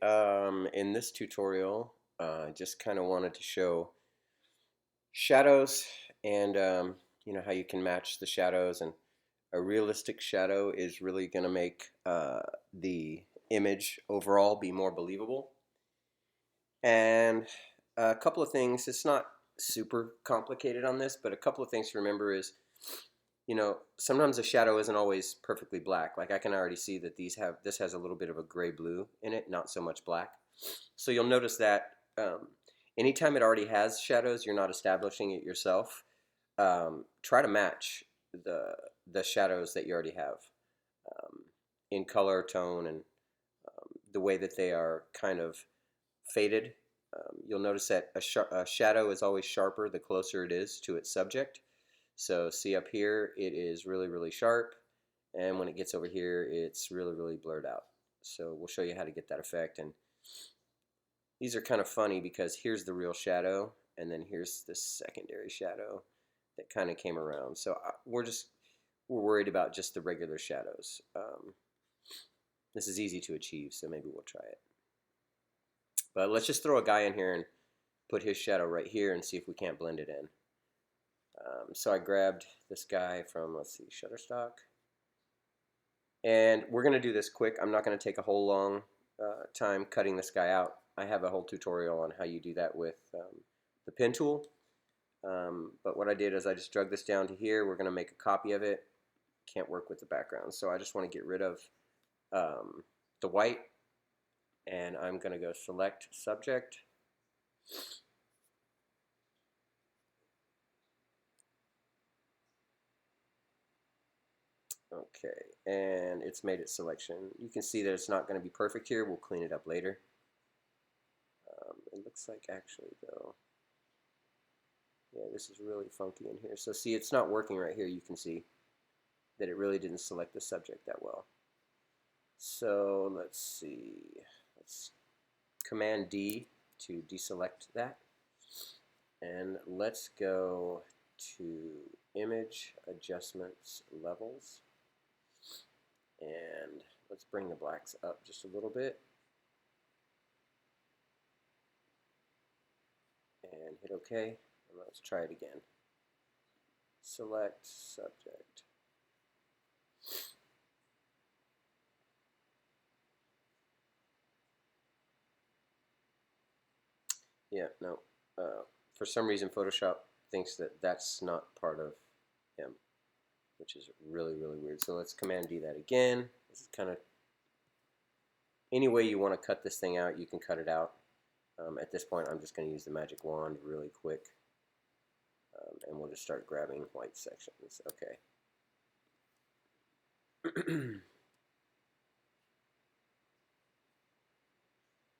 In this tutorial, just kind of wanted to show shadows and how you can match the shadows, and a realistic shadow is really going to make the image overall be more believable. And a couple of things, it's not super complicated on this, but a couple of things to remember is, sometimes a shadow isn't always perfectly black. Like I can already see that this has a little bit of a gray blue in it, not so much black. So you'll notice that anytime it already has shadows, you're not establishing it yourself. Try to match the shadows that you already have um, in color, tone, and the way that they are kind of faded. You'll notice that a shadow is always sharper the closer it is to its subject. So see up here, it is really, really sharp, and when it gets over here, it's really, really blurred out. So we'll show you how to get that effect. And these are kind of funny because here's the real shadow, and then here's the secondary shadow that kind of came around. So we're worried about just the regular shadows. This is easy to achieve, so maybe we'll try it. But let's just throw a guy in here and put his shadow right here and see if we can't blend it in. So I grabbed this guy from, let's see, Shutterstock. And we're going to do this quick. I'm not going to take a whole long time cutting this guy out. I have a whole tutorial on how you do that with the pen tool. But what I did is I just drug this down to here. We're going to make a copy of it. Can't work with the background. So I just want to get rid of the white. And I'm going to go select subject. Okay, and it's made its selection. You can see that it's not going to be perfect here. We'll clean it up later. It looks like actually though, yeah, this is really funky in here. So see, it's not working right here. You can see that it really didn't select the subject that well. So let's see, let's Command D to deselect that. And let's go to Image Adjustments Levels. And let's bring the blacks up just a little bit. And hit OK. And let's try it again. Select subject. Yeah, no. For some reason, Photoshop thinks that that's not part of him, which is really, really weird. So let's Command D that again. This is kind of, any way you want to cut this thing out, you can cut it out. At this point, I'm just going to use the magic wand really quick. And we'll just start grabbing white sections. Okay.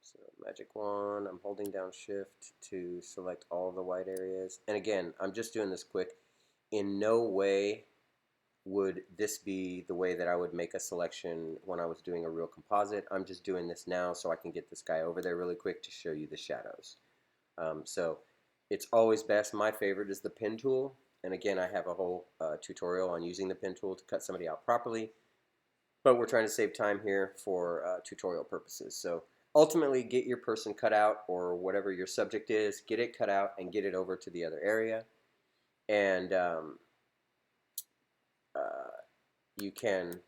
So magic wand, I'm holding down shift to select all the white areas. And again, I'm just doing this quick. In no way would this be the way that I would make a selection when I was doing a real composite. I'm just doing this now so I can get this guy over there really quick to show you the shadows. So it's always best. My favorite is the pen tool. And again, I have a whole tutorial on using the pen tool to cut somebody out properly. But we're trying to save time here for tutorial purposes. So ultimately, get your person cut out, or whatever your subject is, get it cut out and get it over to the other area. And you can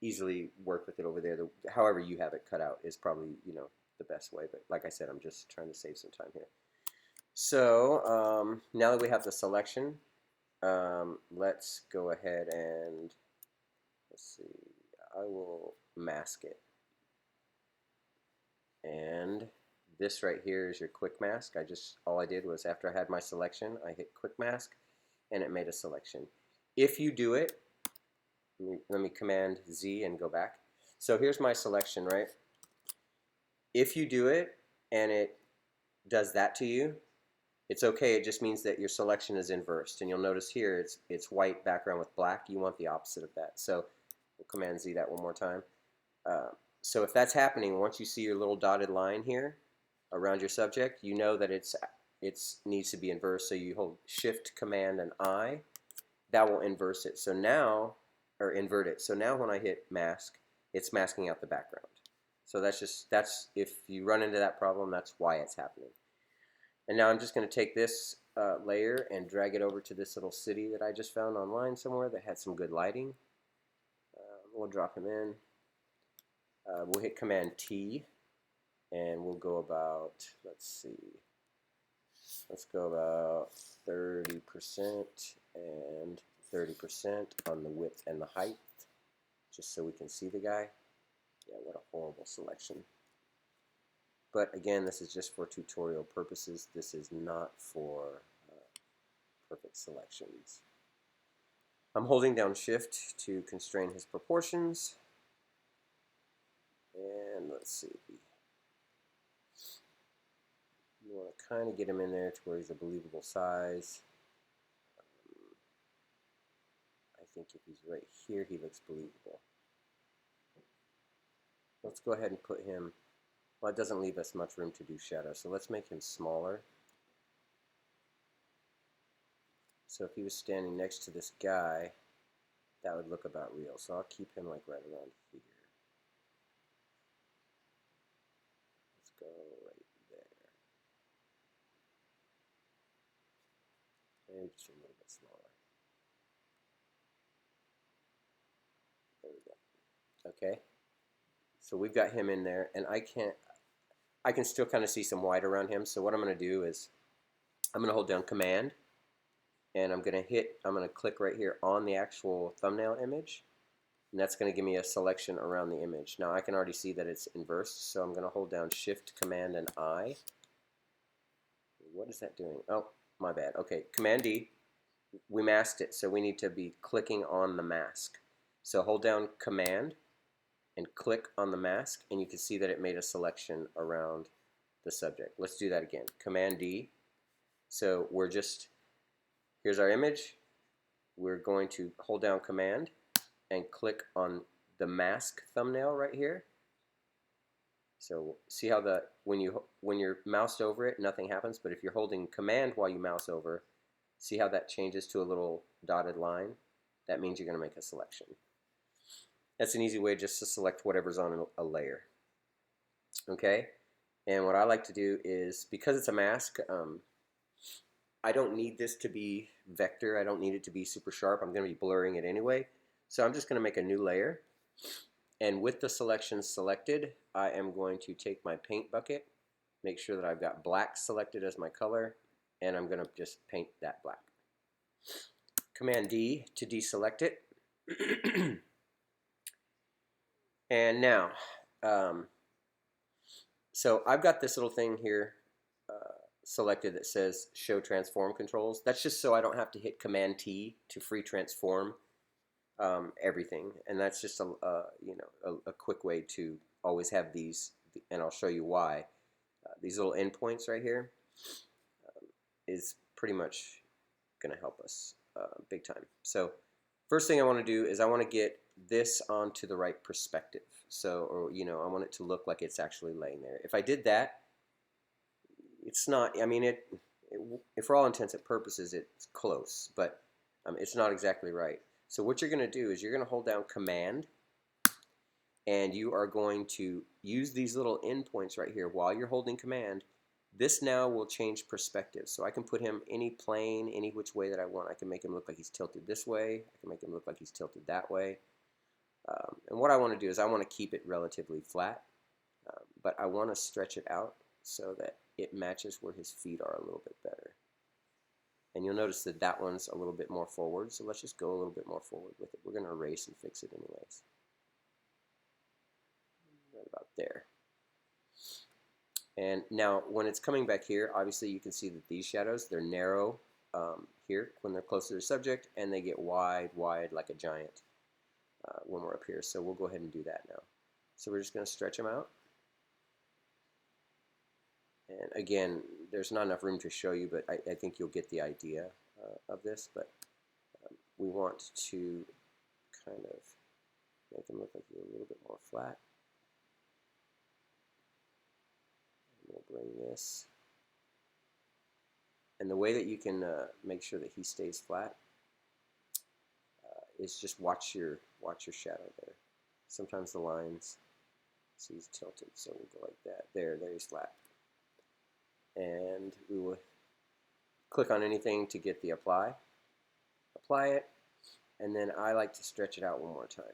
easily work with it over there. However you have it cut out is probably, the best way. But like I said, I'm just trying to save some time here. So now that we have the selection, let's go ahead and, let's see, I will mask it. And this right here is your quick mask. All I did was, after I had my selection, I hit quick mask and it made a selection. If you do it, let me Command Z and go back. So here's my selection, right? If you do it and it does that to you, it's okay. It just means that your selection is inversed. And you'll notice here it's white background with black. You want the opposite of that. So we'll Command Z that one more time. So if that's happening, once you see your little dotted line here around your subject, you know that it needs to be inversed. So you hold Shift, Command, and I. That will inverse it. So now, or invert it. So now when I hit mask, it's masking out the background. So that's if you run into that problem, that's why it's happening. And now I'm just going to take this layer and drag it over to this little city that I just found online somewhere that had some good lighting. We'll drop him in. We'll hit Command T, and we'll go about, let's see, let's go about 30% and 30% on the width and the height, just so we can see the guy. Yeah, what a horrible selection. But again, this is just for tutorial purposes. This is not for perfect selections. I'm holding down Shift to constrain his proportions. And let's see. You want to kind of get him in there to where he's a believable size. I think if he's right here, he looks believable. Let's go ahead and put him, well, it doesn't leave us much room to do shadow, so let's make him smaller. So if he was standing next to this guy, that would look about real. So I'll keep him like right around here. Let's go right there. Maybe just a little bit smaller. There we go. Okay. So we've got him in there, and I can still kind of see some white around him. So what I'm going to do is I'm going to hold down Command, and I'm going to click right here on the actual thumbnail image, and that's going to give me a selection around the image. Now I can already see that it's inversed, so I'm going to hold down Shift, Command, and I. What is that doing? Oh, my bad. Okay, Command D. We masked it, so we need to be clicking on the mask. So hold down Command and click on the mask, and you can see that it made a selection around the subject. Let's do that again. Command D. So here's our image. We're going to hold down Command and click on the mask thumbnail right here. So see how when you're moused over it, nothing happens, but if you're holding Command while you mouse over, see how that changes to a little dotted line? That means you're going to make a selection. That's an easy way just to select whatever's on a layer. Okay? And what I like to do is, because it's a mask, I don't need this to be vector. I don't need it to be super sharp. I'm going to be blurring it anyway. So I'm just going to make a new layer. And with the selection selected, I am going to take my paint bucket, make sure that I've got black selected as my color, and I'm going to just paint that black. Command D to deselect it. And now, so I've got this little thing here selected that says Show Transform Controls. That's just so I don't have to hit Command T to free transform everything, and that's just a quick way to always have these, and I'll show you why. These little endpoints right here is pretty much going to help us big time. So first thing I want to do is I want to get this onto the right perspective. So, I want it to look like it's actually laying there. If I did that, it's not, I mean, for all intents and purposes, it's close, but it's not exactly right. So what you're going to do is you're going to hold down Command, and you are going to use these little endpoints right here while you're holding Command. This now will change perspective. So I can put him any plane, any which way that I want. I can make him look like he's tilted this way. I can make him look like he's tilted that way. And what I want to do is I want to keep it relatively flat, but I want to stretch it out so that it matches where his feet are a little bit better. And you'll notice that that one's a little bit more forward, so let's just go a little bit more forward with it. We're going to erase and fix it anyways. Right about there. And now when it's coming back here, obviously you can see that these shadows, they're narrow here when they're closer to the subject, and they get wide like a giant when we're up here. So we'll go ahead and do that now. So we're just going to stretch them out. And again, there's not enough room to show you, but I think you'll get the idea of this. But we want to kind of make them look like they're a little bit more flat. And we'll bring this. And the way that you can make sure that he stays flat is just watch your shadow there. Sometimes the lines So he's tilted, so we'll go like that. There he's flat. And we will click on anything to get the apply it, and then I like to stretch it out one more time.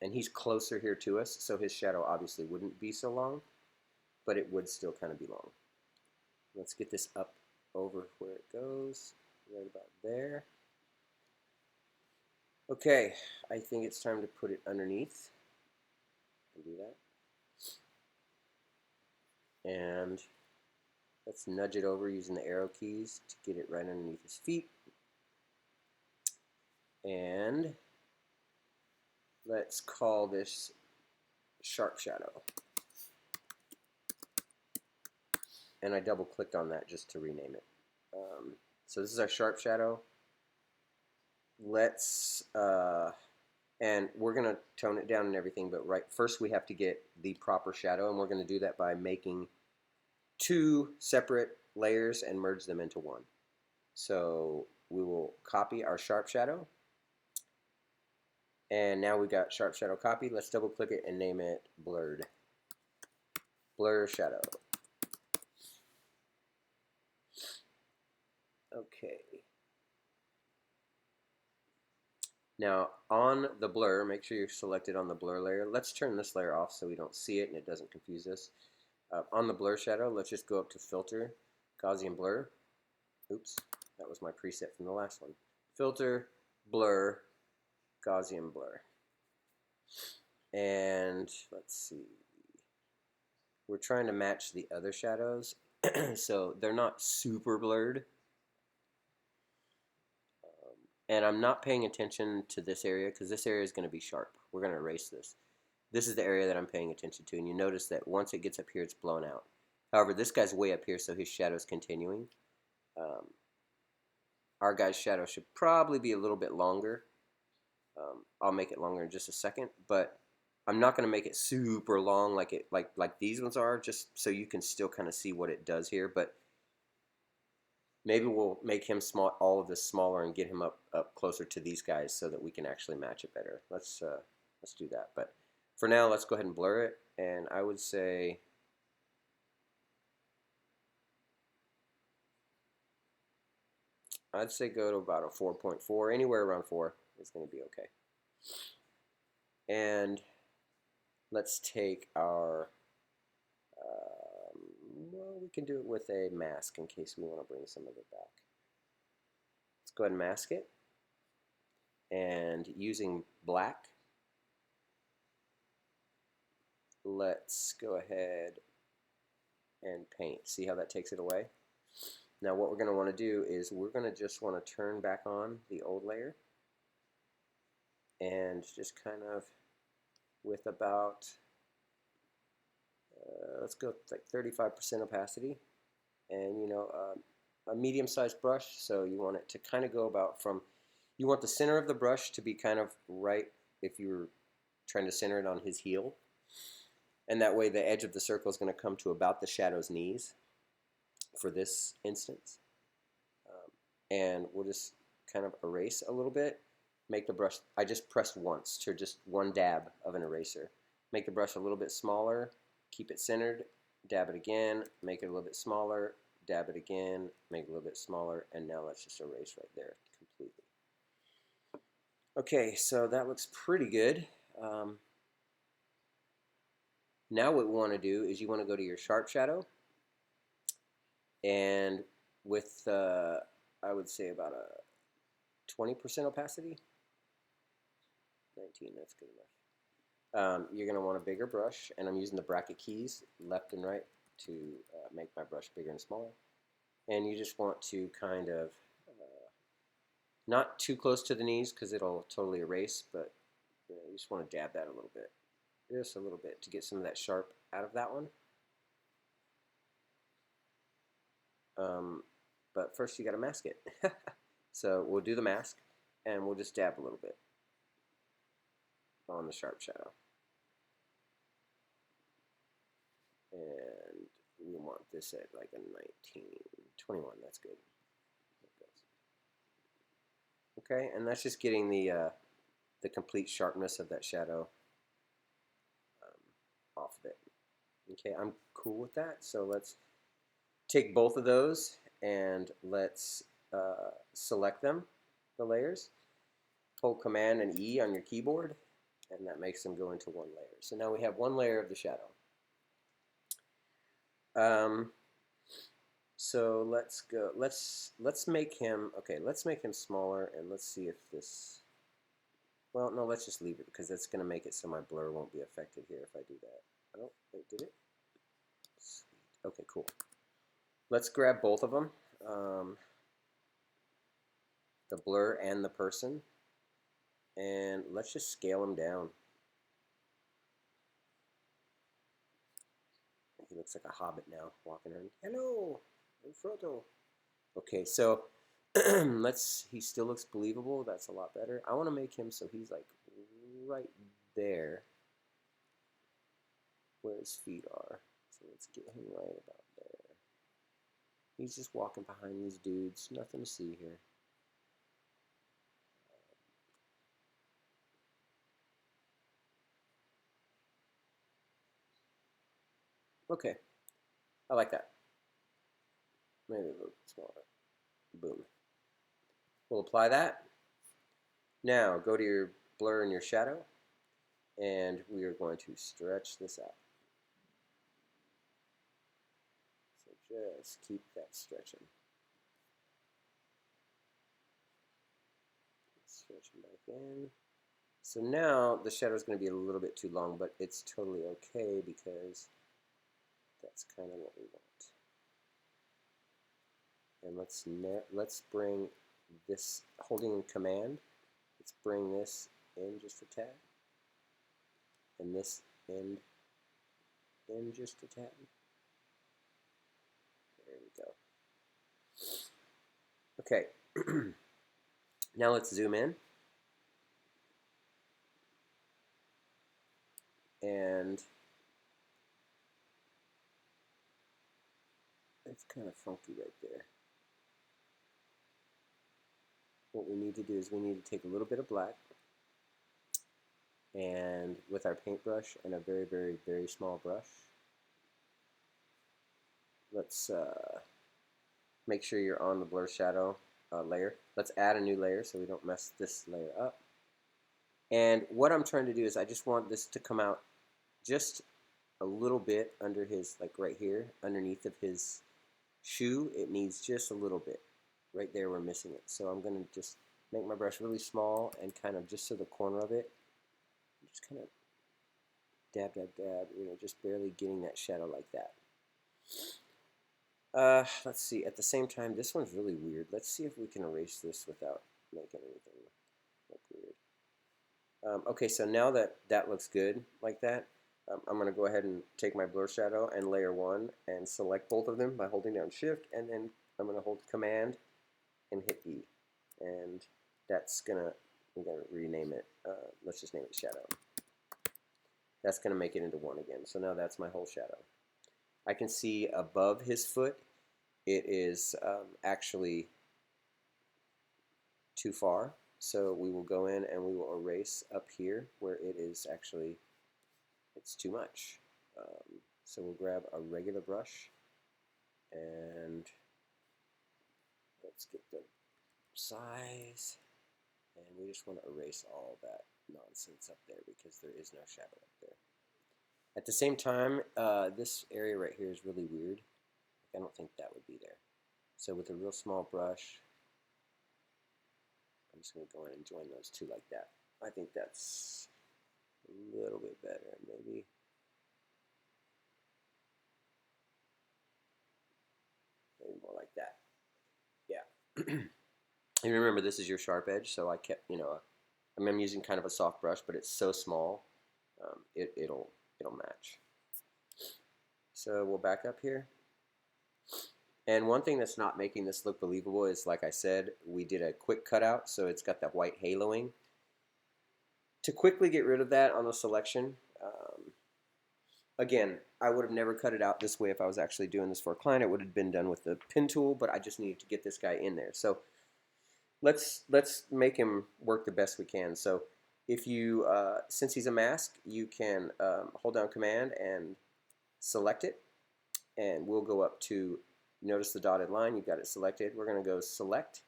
And he's closer here to us, so his shadow obviously wouldn't be so long, but it would still kind of be long. Let's get this up over where it goes, right about there. Okay, I think it's time to put it underneath. I'll do that. And let's nudge it over using the arrow keys to get it right underneath his feet. And let's call this sharp shadow. And I double clicked on that just to rename it. So this is our sharp shadow. Let's, and we're going to tone it down and everything, but first we have to get the proper shadow, and we're going to do that by making 2 separate layers and merge them into one. So we will copy our sharp shadow, and now we've got sharp shadow copied. Let's double click it and name it blurred. Blur shadow. Okay. Now on the blur, make sure you're selected on the blur layer. Let's turn this layer off so we don't see it and it doesn't confuse us. On the blur shadow, let's just go up to Filter, Gaussian Blur. Oops, that was my preset from the last one. Filter, Blur, Gaussian Blur. And let's see. We're trying to match the other shadows, so they're not super blurred. And I'm not paying attention to this area because this area is going to be sharp. We're going to erase this. This is the area that I'm paying attention to, and you notice that once it gets up here, it's blown out. However, this guy's way up here, so his shadow is continuing. Our guy's shadow should probably be a little bit longer. I'll make it longer in just a second, but I'm not going to make it super long like these ones are, just so you can still kind of see what it does here. But maybe we'll make him small, all of this smaller, and get him up closer to these guys so that we can actually match it better. Let's do that. But for now, let's go ahead and blur it. And I would say go to about a 4.4. Anywhere around 4 is going to be okay. And let's take our, well, we can do it with a mask in case we want to bring some of it back. Let's go ahead and mask it. And using black, let's go ahead and paint. See how that takes it away? Now what we're going to want to do is we're going to just want to turn back on the old layer and just kind of with about, let's go like 35% opacity, and you know, a medium-sized brush, so you want it to kind of go about from, you want the center of the brush to be kind of right if you're trying to center it on his heel, and that way the edge of the circle is going to come to about the shadow's knees for this instance. And we'll just kind of erase a little bit, make the brush, I just pressed once to just one dab of an eraser, make the brush a little bit smaller, keep it centered, dab it again, make it a little bit smaller, dab it again, make it a little bit smaller, and now let's just erase right there completely. Okay, so that looks pretty good. Now what we want to do is you want to go to your sharp shadow, and with I would say about a 20% opacity, 19, that's good enough. You're going to want a bigger brush, and I'm using the bracket keys left and right to make my brush bigger and smaller. And you just want to kind of not too close to the knees because it'll totally erase, but you just want to dab that a little bit, just a little bit, to get some of that sharp out of that one. But first you got to mask it. So we'll do the mask, and we'll just dab a little bit on the sharp shadow. And we want this at like a 19, 21, that's good. Okay, and that's just getting the complete sharpness of that shadow off of it. Okay, I'm cool with that. So let's take both of those and let's select them, the layers. Hold Command and E on your keyboard, and that makes them go into one layer. So now we have one layer of the shadow. So let's go. Let's make him okay. Let's make him smaller, and let's see if this. Well, no, let's just leave it because that's going to make it so my blur won't be affected here if I do that. I don't. Wait, did it? Sweet. Okay, cool. Let's grab both of them, the blur and the person, and let's just scale them down. He looks like a hobbit now, walking around. Hello, I'm Frodo. Okay, so he still looks believable. That's a lot better. I want to make him so he's like right there where his feet are. So let's get him right about there. He's just walking behind these dudes. Nothing to see here. Okay, I like that. Maybe a little smaller. Boom. We'll apply that. Now go to your blur and your shadow, and we are going to stretch this out. So just keep that stretching. Stretching back in. So now the shadow is going to be a little bit too long, but it's totally okay because that's kind of what we want. And let's bring this, holding in Command, let's bring this in just a tad, and this end in just a tad. There we go. Okay. Now let's zoom in. And it's kind of funky right there. What we need to do is we need to take a little bit of black, and with our paintbrush and a very, very, very small brush, let's make sure you're on the blur shadow layer. Let's add a new layer so we don't mess this layer up. And what I'm trying to do is I just want this to come out just a little bit under his, like right here, underneath of his shoe. It needs just a little bit. Right there we're missing it. So I'm going to just make my brush really small and kind of just to the corner of it. Just kind of dab, dab, dab, you know, just barely getting that shadow like that. Let's see. At the same time, this one's really weird. Let's see if we can erase this without making anything look weird. Okay, so now that that looks good like that, I'm going to go ahead and take my blur shadow and layer 1 and select both of them by holding down Shift, and then I'm going to hold Command and hit E. And that's going to, we're going to rename it. Let's just name it Shadow. That's going to make it into one again. So now that's my whole shadow. I can see above his foot, it is actually too far. So we will go in and we will erase up here where it is actually, it's too much. So we'll grab a regular brush and let's get the size. And we just want to erase all that nonsense up there because there is no shadow up there. At the same time, this area right here is really weird. I don't think that would be there. So with a real small brush, I'm just going to go in and join those two like that. I think that's a little bit better, maybe. Maybe more like that. Yeah. And remember, this is your sharp edge, so I kept, you know, I'm using kind of a soft brush, but it's so small, it'll match. So we'll back up here. And one thing that's not making this look believable is, like I said, we did a quick cutout, so it's got that white haloing. To quickly get rid of that on the selection, again, I would have never cut it out this way if I was actually doing this for a client. It would have been done with the pen tool, but I just needed to get this guy in there. So let's make him work the best we can. So if you since he's a mask, you can hold down Command and select it, and we'll go up to, notice the dotted line. You've got it selected. We're going to go select.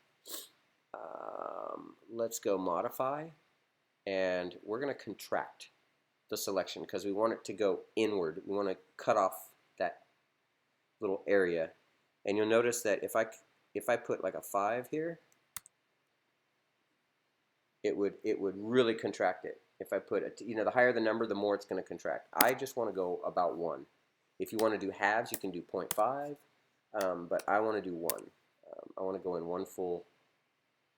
Let's go modify, and we're going to contract the selection because we want it to go inward. We want to cut off that little area, and you'll notice that if I put like a 5 here, it would really contract it. If I put it, the higher the number, the more it's going to contract. I just want to go about 1. If you want to do halves, you can do 0.5, but I want to do 1. I want to go in 1 full,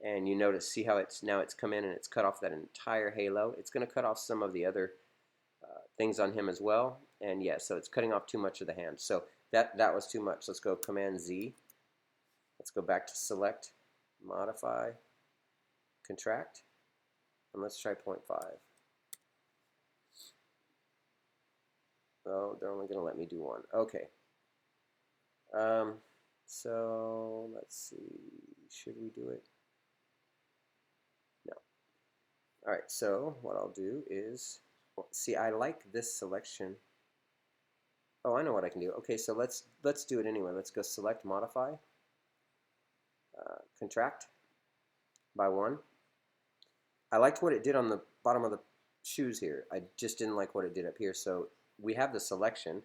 and you notice, see how it's come in and it's cut off that entire halo. It's going to cut off some of the other things on him as well, and yeah, so it's cutting off too much of the hand. So that was too much. Let's go Command Z. Let's go back to select, modify, contract, and let's try 0.5. Oh, they're only going to let me do 1. Okay. So let's see. Should we do it? No. All right. So what I'll do is, see, I like this selection. Oh, I know what I can do. Okay, so let's do it anyway. Let's go select, modify, contract by 1. I liked what it did on the bottom of the shoes here. I just didn't like what it did up here. So we have the selection.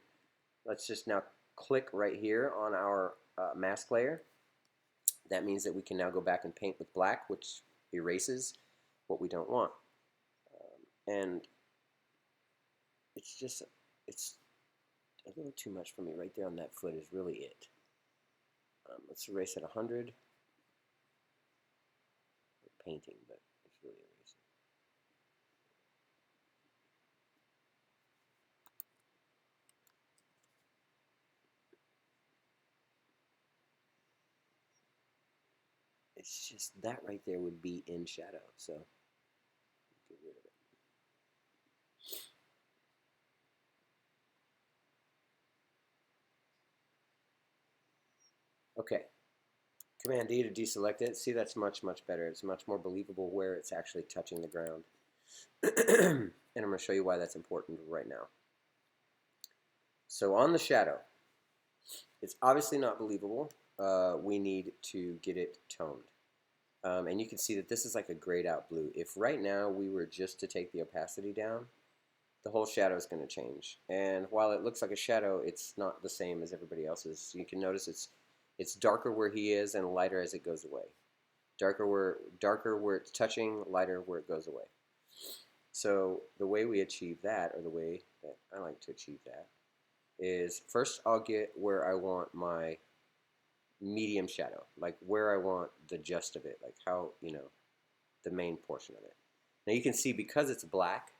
Let's just now click right here on our mask layer. That means that we can now go back and paint with black, which erases what we don't want. And it's a little too much for me. Right there on that foot is really it. Let's erase at 100. We're painting, but it's really erasing. It's just that right there would be in shadow, so get rid of it. Okay, Command D to deselect it. See, that's much better. It's much more believable where it's actually touching the ground. And I'm going to show you why that's important right now. So on the shadow, it's obviously not believable. We need to get it toned. And you can see that this is like a grayed out blue. If right now we were just to take the opacity down, the whole shadow is going to change. And while it looks like a shadow, it's not the same as everybody else's. You can notice it's darker where he is and lighter as it goes away. Darker where it's touching, lighter where it goes away. So the way we achieve that, or the way that I like to achieve that, is first I'll get where I want my medium shadow, like where I want the gist of it, like how, the main portion of it. Now you can see because it's black,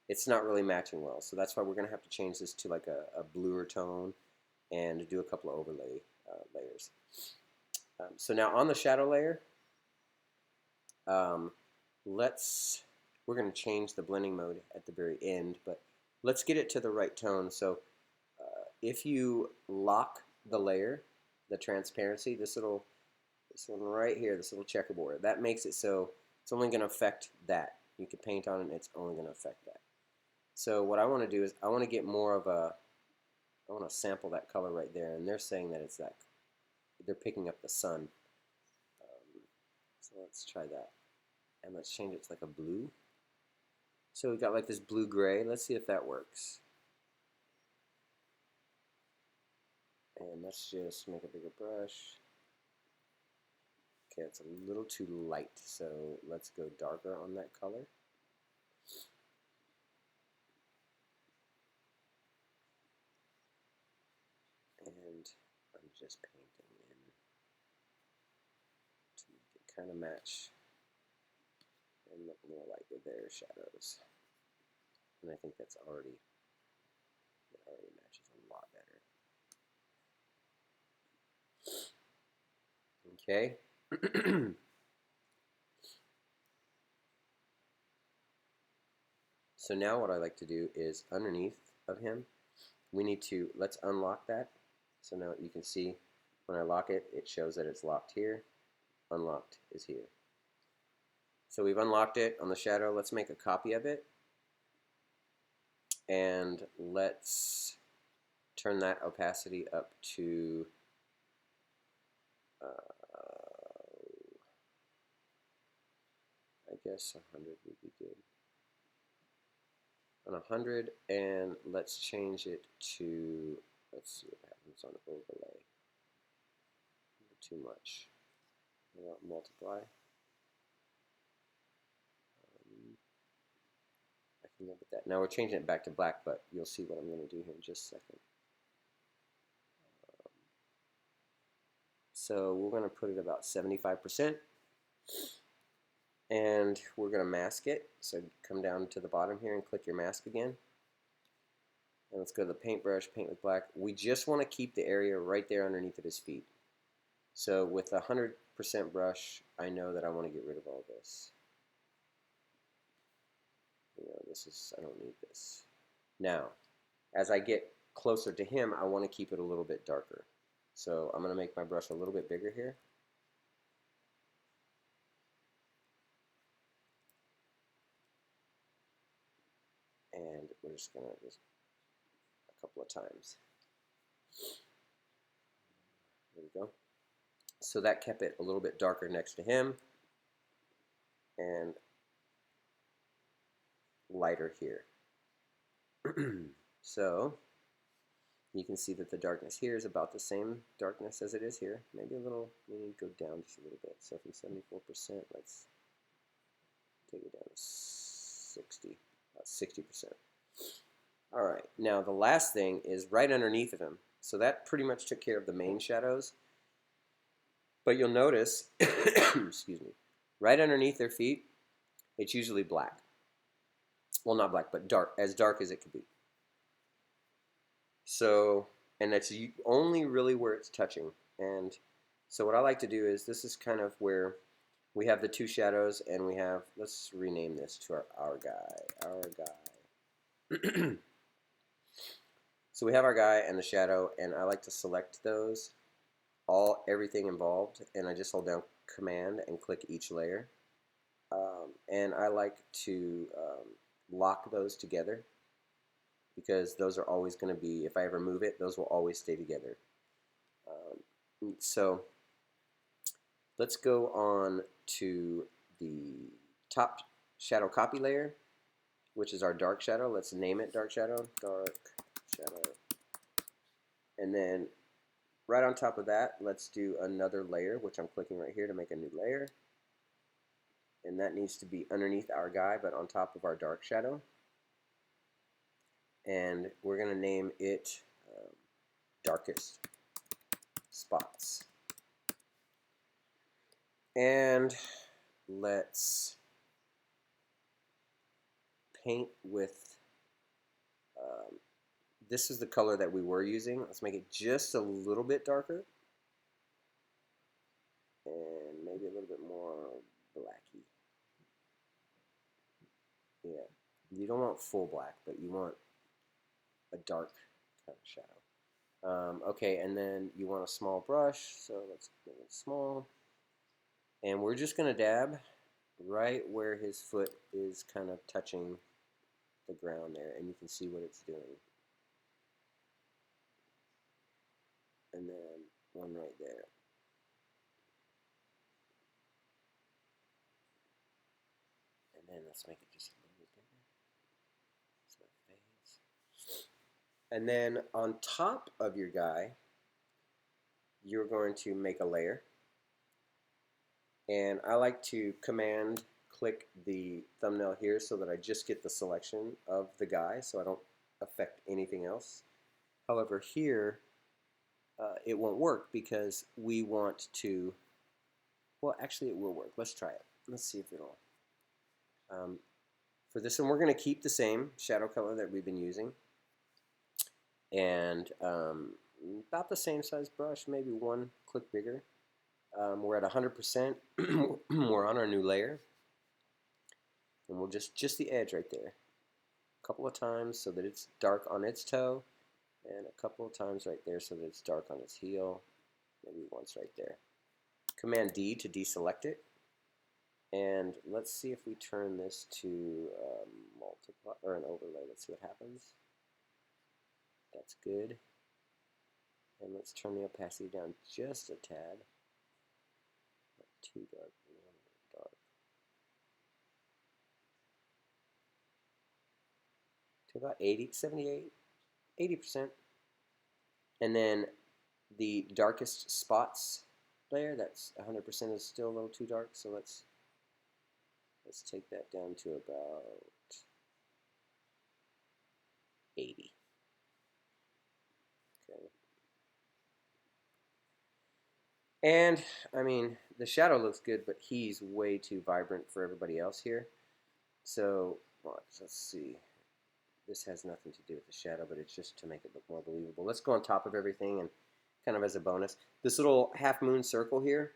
it's not really matching well, so that's why we're going to have to change this to like a bluer tone and do a couple of overlay layers. So now on the shadow layer, we're going to change the blending mode at the very end, but let's get it to the right tone. So if you lock the layer, the transparency, this one right here, this little checkerboard, that makes it so it's only going to affect that. You can paint on it and it's only going to affect that. So what I want to do is I want to get more of I want to sample that color right there, and they're saying that it's that, they're picking up the sun. So let's try that. And let's change it to like a blue. So we've got like this blue-gray. Let's see if that works. And let's just make a bigger brush. Okay, it's a little too light, so let's go darker on that color. And I'm just painting in to kind of match and look more like their shadows. And I think it already matches a lot better. Okay. So now what I like to do is underneath of him, we need to, let's unlock that. So now you can see when I lock it, it shows that it's locked here. Unlocked is here. So we've unlocked it on the shadow. Let's make a copy of it. And let's turn that opacity up to I guess 100 would be good. On 100, and let's change it to, let's see what happens on overlay. Too much. Multiply. I can live with that. Now we're changing it back to black, but you'll see what I'm going to do here in just a second. So we're going to put it about 75%. And we're going to mask it. So come down to the bottom here and click your mask again. And let's go to the paintbrush, paint with black. We just want to keep the area right there underneath of his feet. So with a 100% brush, I know that I want to get rid of all this. You know, I don't need this. Now, as I get closer to him, I want to keep it a little bit darker. So I'm going to make my brush a little bit bigger here. And we're just going to just a couple of times. There we go. So that kept it a little bit darker next to him and lighter here. So you can see that the darkness here is about the same darkness as it is here. Maybe a little, we need to go down just a little bit. So from 74%, let's take it down to 60, about 60%. All right, now the last thing is right underneath of him. So that pretty much took care of the main shadows. But you'll notice, excuse me, right underneath their feet, it's usually black. Well, not black, but dark as it could be. So, and that's only really where it's touching. And so what I like to do is, this is kind of where we have the two shadows, and we have, let's rename this to our guy. So we have our guy and the shadow, and I like to select those, everything involved, and I just hold down Command and click each layer. And I like to lock those together, because those are always going to be, if I ever move it, those will always stay together. So let's go on to the top shadow copy layer, which is our dark shadow. Let's name it dark shadow. And then right on top of that, let's do another layer, which I'm clicking right here to make a new layer. And that needs to be underneath our guy, but on top of our dark shadow. And we're going to name it darkest spots. And let's paint with, this is the color that we were using. Let's make it just a little bit darker. And maybe a little bit more blacky. Yeah, you don't want full black, but you want a dark kind of shadow. Okay, and then you want a small brush, so let's make it small. And we're just going to dab right where his foot is kind of touching the ground there, and you can see what it's doing. And then one right there. And then let's make it just a little bit bigger so it fades. And then on top of your guy, you're going to make a layer. And I like to Command click the thumbnail here so that I just get the selection of the guy, so I don't affect anything else. However, here it won't work because we want to, well, actually it will work. Let's try it. Let's see if it'll. For this one, we're going to keep the same shadow color that we've been using. And about the same size brush, maybe one click bigger. We're at 100%. We're on our new layer. And we'll just the edge right there. A couple of times so that it's dark on its toe. And a couple of times right there so that it's dark on its heel. Maybe once right there. Command D to deselect it. And let's see if we turn this to multiply or an overlay. Let's see what happens. That's good. And let's turn the opacity down just a tad. Not too dark, dark. To about 80, 78, 80%. And then the darkest spots layer, that's 100% is still a little too dark. So let's take that down to about 80. Okay. And I mean, the shadow looks good, but he's way too vibrant for everybody else here. So let's see. This has nothing to do with the shadow, but it's just to make it look more believable. Let's go on top of everything and kind of as a bonus. This little half moon circle here,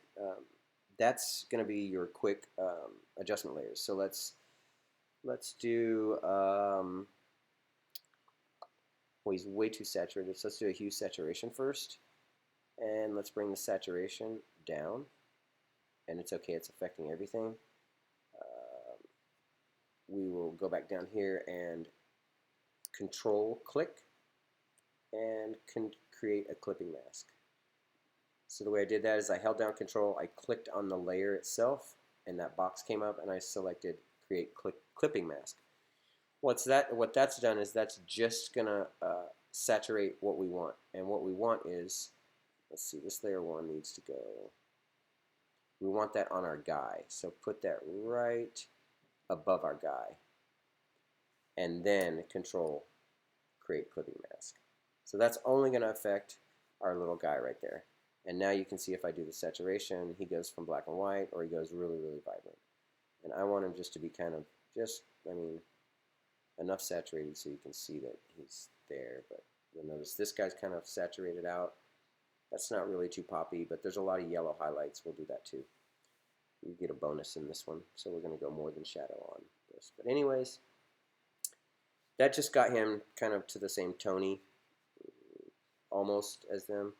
that's going to be your quick adjustment layers. So let's do, well, he's way too saturated, so let's do a hue saturation first. And let's bring the saturation down. And it's okay, it's affecting everything. We will go back down here and control click and create a clipping mask. So the way I did that is I held down control, I clicked on the layer itself, and that box came up, and I selected create clipping mask. What that's done is that's just gonna saturate what we want, and what we want is, let's see, this layer 1 needs to go. We want that on our guy, so put that right above our guy, and then control create clipping mask. So that's only going to affect our little guy right there. And now you can see if I do the saturation, he goes from black and white, or he goes really, really vibrant. And I want him just to be kind of just, I mean, enough saturated so you can see that he's there. But you'll notice this guy's kind of saturated out. That's not really too poppy, but there's a lot of yellow highlights. We'll do that too. You get a bonus in this one, so we're going to go more than shadow on this. But anyways, that just got him kind of to the same tony, almost as them.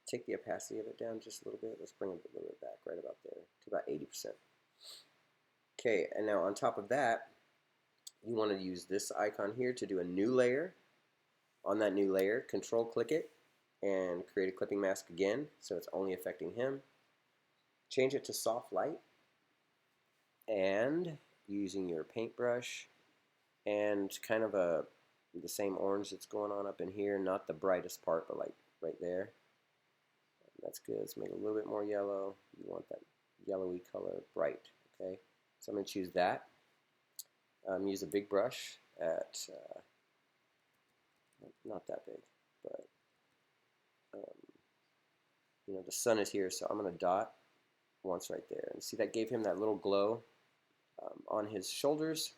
Take the opacity of it down just a little bit. Let's bring it a little bit back, right about there, to about 80%. Okay, and now on top of that, you want to use this icon here to do a new layer. On that new layer, control click it and create a clipping mask again, so it's only affecting him. Change it to soft light, and using your paintbrush and kind of the same orange that's going on up in here, not the brightest part, but like right there. That's good. Let's make it a little bit more yellow. You want that yellowy color bright, okay? So I'm going to choose that. Use a big brush at, not that big, but, you know, the sun is here, so I'm going to dot once right there. And see, that gave him that little glow on his shoulders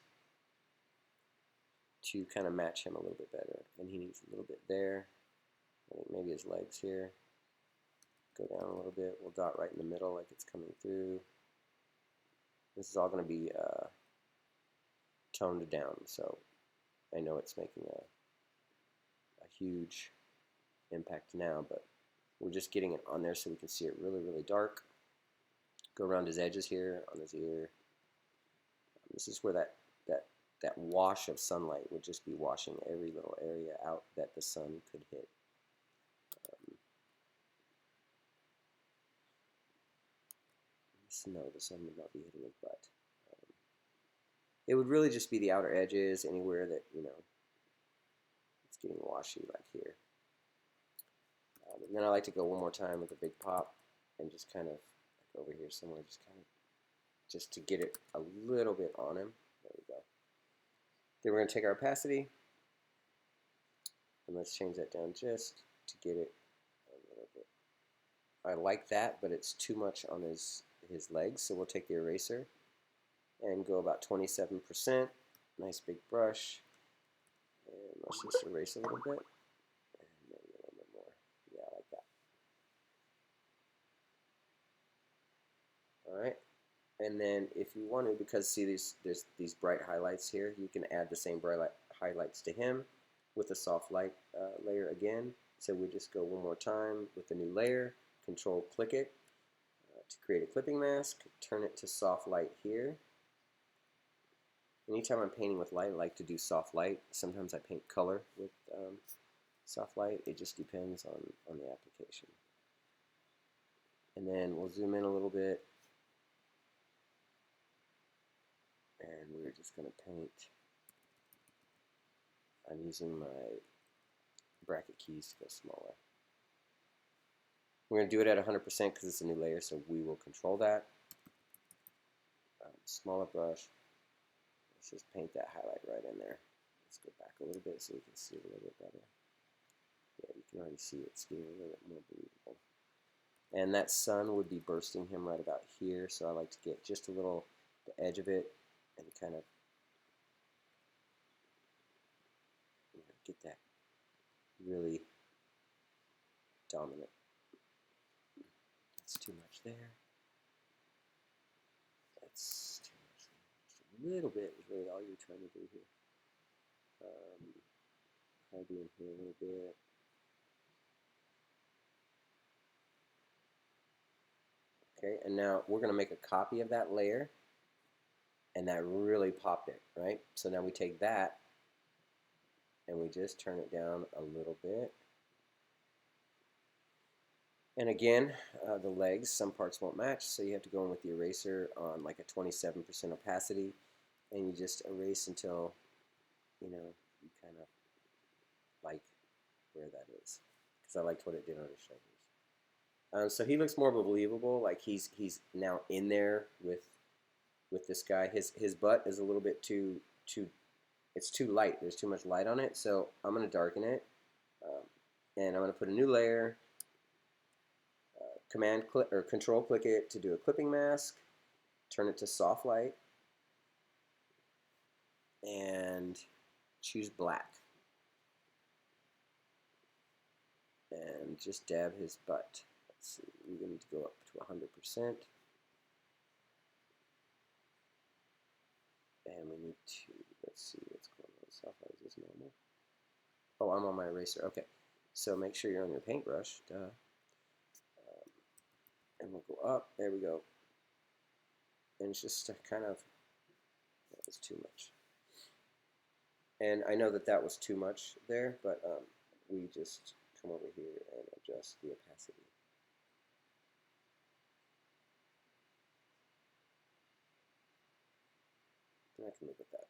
to kind of match him a little bit better. And he needs a little bit there. I think maybe his legs here. Go down a little bit. We'll dot right in the middle like it's coming through. This is all going to be toned down, so I know it's making a huge impact now, but we're just getting it on there so we can see it really, really dark. Go around his edges here on his ear. This is where that wash of sunlight would just be washing every little area out that the sun could hit. No, the sun would not be hitting it, but it would really just be the outer edges, anywhere that, you know, it's getting washy, like here. And then I like to go one more time with a big pop and just kind of like over here somewhere, just to get it a little bit on him. There we go. Then we're going to take our opacity and let's change that down just to get it a little bit. I like that, but it's too much on his legs, so we'll take the eraser and go about 27%. Nice big brush. And let's just erase a little bit. And maybe a little bit more. Yeah, I like that. Alright. And then if you want to, because see there's these bright highlights here, you can add the same bright highlights to him with a soft light layer again. So we just go one more time with the new layer, control click it, to create a clipping mask, turn it to soft light here. Anytime I'm painting with light, I like to do soft light. Sometimes I paint color with soft light. It just depends on the application. And then we'll zoom in a little bit. And we're just going to paint. I'm using my bracket keys to go smaller. We're going to do it at 100% because it's a new layer, so we will control that. Smaller brush. Let's just paint that highlight right in there. Let's go back a little bit so we can see it a little bit better. Yeah, you can already see it's getting a little bit more believable. And that sun would be bursting him right about here, so I like to get just a little the edge of it and kind of get that really dominant. That's too much there. That's too much there. Just a little bit is really all you're trying to do here. Maybe in here a little bit. Okay, and now we're going to make a copy of that layer, and that really popped it, right? So now we take that and we just turn it down a little bit. And again, the legs, some parts won't match, so you have to go in with the eraser on like a 27% opacity, and you just erase until, you kind of like where that is, because I liked what it did on his shoulders. So he looks more believable, like he's now in there with this guy. His butt is a little bit too it's too light. There's too much light on it, so I'm going to darken it, and I'm going to put a new layer. Command click or control click it to do a clipping mask, turn it to soft light, and choose black. And just dab his butt. Let's see, we need to go up to 100%. And we need to, let's see what's going on. Soft light, is this normal? Oh, I'm on my eraser. Okay, so make sure you're on your paintbrush. Duh. And we'll go up. There we go. And it's just kind of, that was too much. And I know that was too much there, but we just come over here and adjust the opacity. And I can live with that.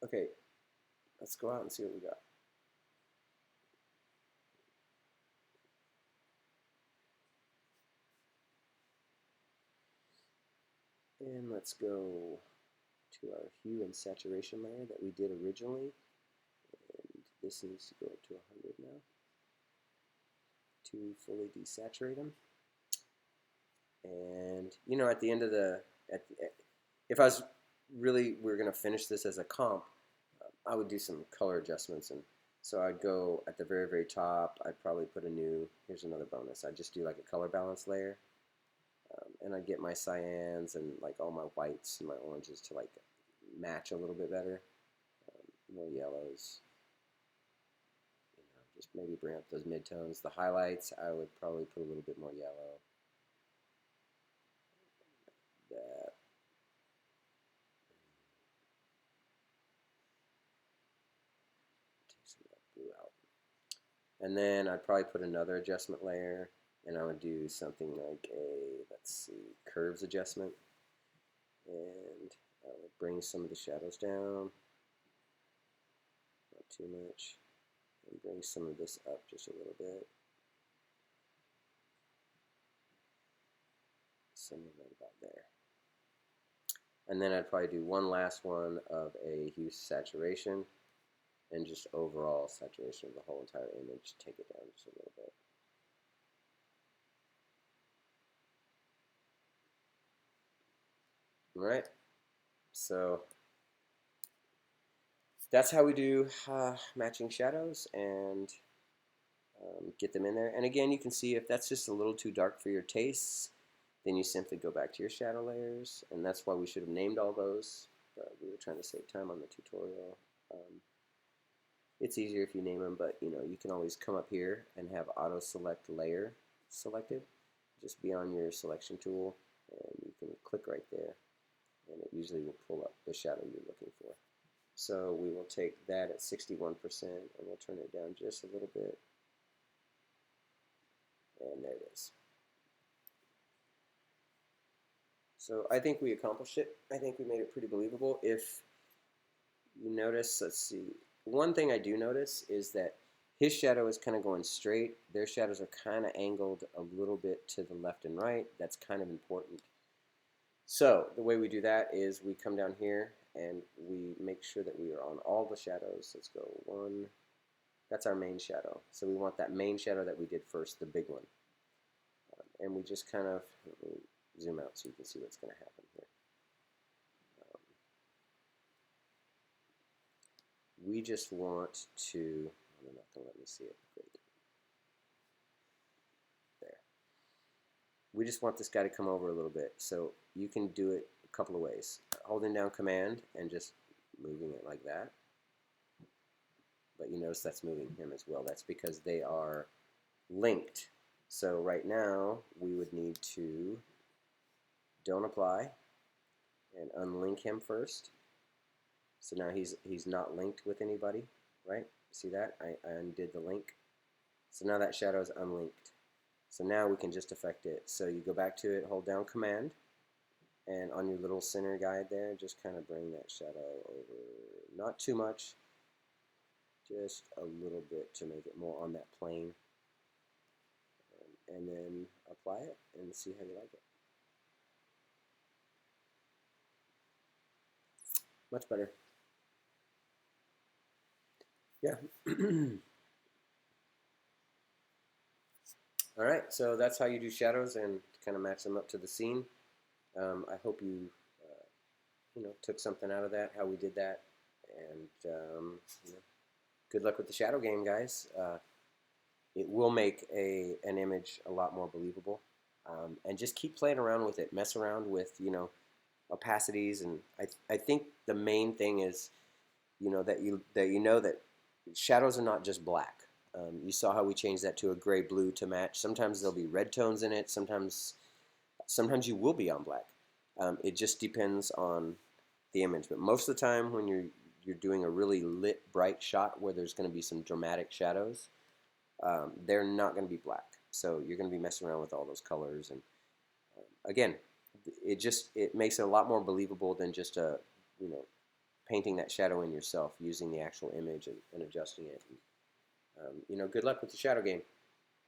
Okay, let's go out and see what we got. And let's go to our hue and saturation layer that we did originally. And this needs to go up to 100 now to fully desaturate them. And at the end of if I was really, we're going to finish this as a comp, I would do some color adjustments. And so I'd go at the very, very top, I'd probably put here's another bonus, I'd just do like a color balance layer. And I'd get my cyans and like all my whites and my oranges to like match a little bit better. More yellows. Just maybe bring up those midtones. The highlights, I would probably put a little bit more yellow. That. Take some of that blue out. And then I'd probably put another adjustment layer, and I would do something like let's see, curves adjustment. And I would bring some of the shadows down, not too much, and bring some of this up just a little bit. Somewhere right about there. And then I'd probably do one last one of a hue saturation and just overall saturation of the whole entire image. Take it down just a little bit. All right, so that's how we do matching shadows and get them in there. And again, you can see if that's just a little too dark for your tastes, then you simply go back to your shadow layers, and that's why we should have named all those, but we were trying to save time on the tutorial. It's easier if you name them, but you can always come up here and have auto select layer selected. Just be on your selection tool click right there, and it usually will pull up the shadow you're looking for. So we will take that at 61%, and we'll turn it down just a little bit, and there it is. So I think we accomplished it. I think we made it pretty believable. If you notice, let's see, one thing I do notice is that his shadow is kind of going straight. Their shadows are kind of angled a little bit to the left and right. That's kind of important. So the way we do that is we come down here and we make sure that we are on all the shadows. Let's go one. That's our main shadow. So we want that main shadow that we did first, the big one. And we just kind of, let me zoom out so you can see what's going to happen here. We just want to, they're not going to let me see it. Great. There. We just want this guy to come over a little bit. So you can do it a couple of ways. Holding down Command and just moving it like that. But you notice that's moving him as well. That's because they are linked. So right now we would need to don't apply and unlink him first. So now he's not linked with anybody, right? See that? I undid the link. So now that shadow is unlinked. So now we can just affect it. So you go back to it, hold down Command, and on your little center guide there, just kind of bring that shadow over. Not too much, just a little bit to make it more on that plane. And then apply it and see how you like it. Much better. Yeah. All right, so that's how you do shadows and kind of match them up to the scene. I hope you, took something out of that, how we did that, and good luck with the shadow game, guys. It will make an image a lot more believable, and just keep playing around with it. Mess around with opacities, and I think the main thing is that shadows are not just black. You saw how we changed that to a gray blue to match. Sometimes there'll be red tones in it. Sometimes you will be on black. It just depends on the image. But most of the time when you're doing a really lit, bright shot where there's going to be some dramatic shadows, they're not going to be black. So you're going to be messing around with all those colors. And again, it makes it a lot more believable than just painting that shadow in yourself, using the actual image and adjusting it. Good luck with the shadow game.